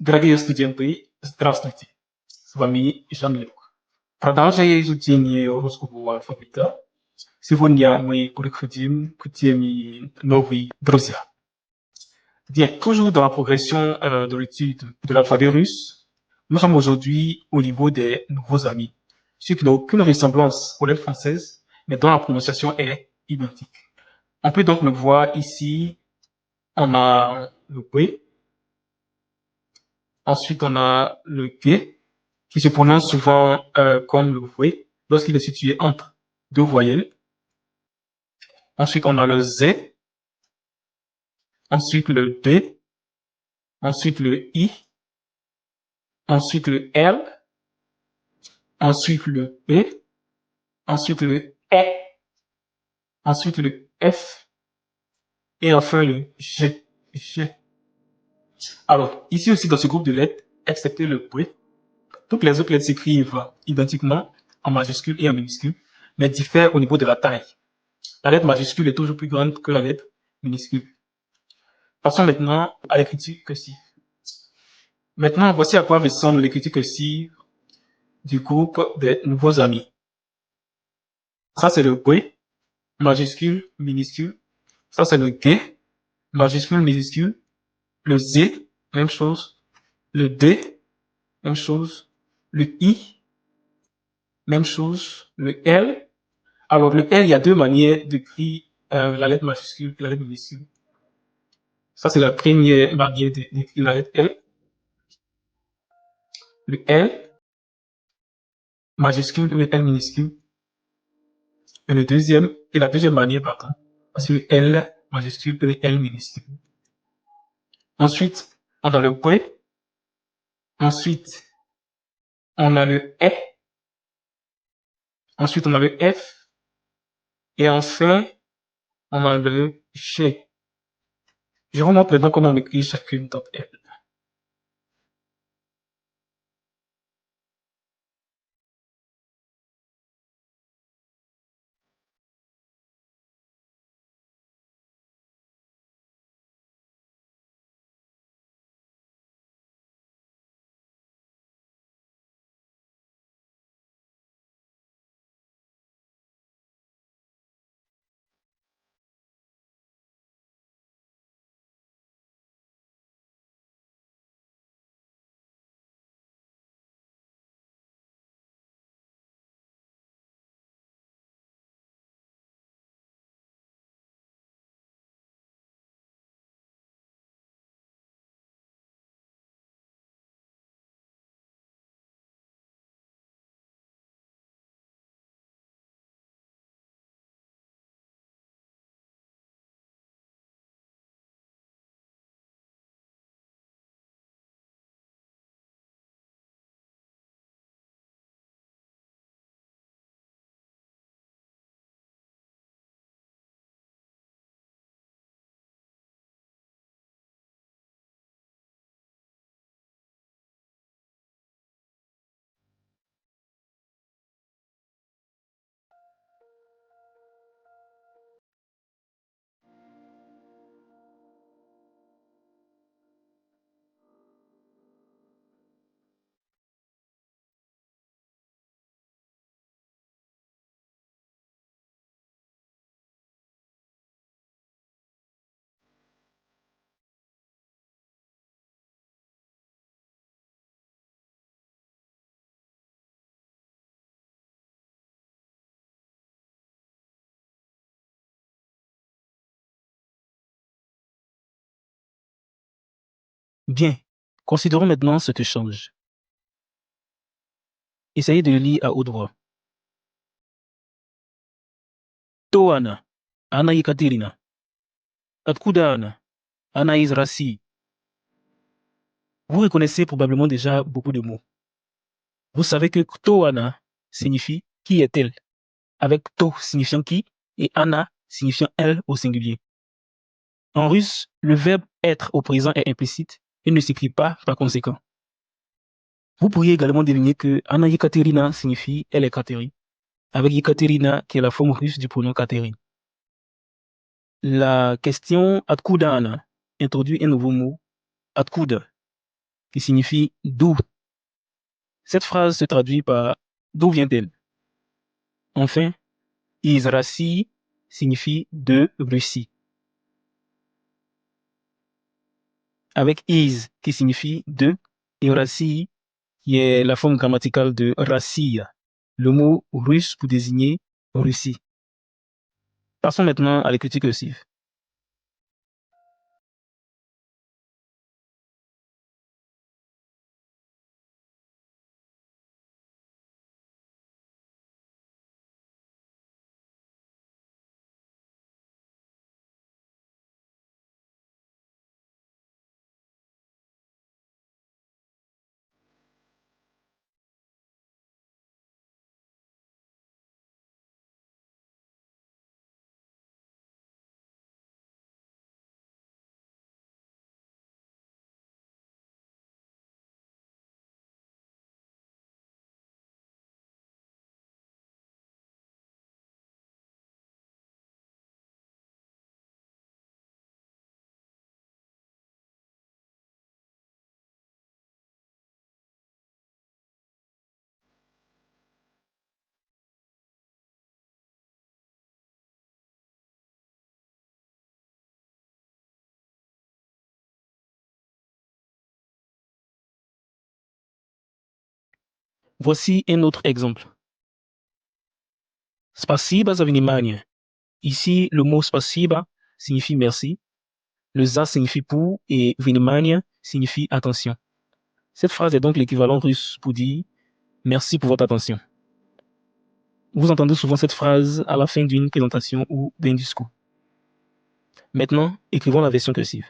Дорогие студенты, здравствуйте. С вами Жан-Люк. Продолжая изучение русского алфавита, сегодня мы переходим к теме «Новые друзья». Bien, toujours dans la progression de l'étude de l'alphabet russe, nous sommes aujourd'hui au niveau des nouveaux amis, ceux qui n'ont aucune ressemblance aux lettres françaises, mais dont la prononciation est identique. On peut donc le voir ici, on a le B, ensuite on a le G, qui se prononce souvent comme le V lorsqu'il est situé entre deux voyelles. Ensuite, on a le Z, ensuite le D, ensuite le I, ensuite le L, ensuite le P, ensuite le E, ensuite le F et enfin le G. G. Alors, ici aussi dans ce groupe de lettres, excepté le P, toutes les autres lettres s'écrivent identiquement en majuscule et en minuscule, mais diffèrent au niveau de la taille. La lettre majuscule est toujours plus grande que la lettre minuscule. Passons maintenant à l'écriture cursive. Maintenant, voici à quoi ressemble l'écriture cursive du groupe des nouveaux amis. Ça, c'est le B, majuscule, minuscule. Ça, c'est le G, majuscule, minuscule. Le Z, même chose. Le D, même chose. Le I, même chose. Le L. Alors, le L, il y a deux manières d'écrire la lettre majuscule et la lettre minuscule. Ça, c'est la première manière d'écrire la lettre L. Le L, majuscule, le L minuscule. Et le deuxième, et la deuxième manière, pardon, c'est le L majuscule et le L minuscule. Ensuite, on a le P. Ensuite, on a le E. Ensuite, on a le F. Et enfin, on a le G. Je vous montre maintenant comment on écrit chacune d'entre elles. Bien, considérons maintenant cet échange. Essayez de le lire à haute voix. Toana, Anna Yekaterina. Atkudana, Anna Izrasi. Vous reconnaissez probablement déjà beaucoup de mots. Vous savez que Toana signifie qui est-elle, avec To signifiant qui et Anna signifiant elle au singulier. En russe, le verbe être au présent est implicite et ne s'écrit pas par conséquent. Vous pourriez également deviner que Anna Yekaterina signifie elle est Catherine, avec Yekaterina qui est la forme russe du pronom Catherine. La question Atkudana introduit un nouveau mot, Atkuda, qui signifie d'où. Cette phrase se traduit par d'où vient-elle. Enfin, из России signifie de Russie. Avec is qui signifie de et России qui est la forme grammaticale de Россия, le mot russe pour désigner Russie. Passons maintenant à l'écriture cursive. Voici un autre exemple. Spasiba za внимание. Ici, le mot spasiba signifie merci. Le za signifie pour et внимание signifie attention. Cette phrase est donc l'équivalent russe pour dire merci pour votre attention. Vous entendez souvent cette phrase à la fin d'une présentation ou d'un discours. Maintenant, écrivons la version cursive.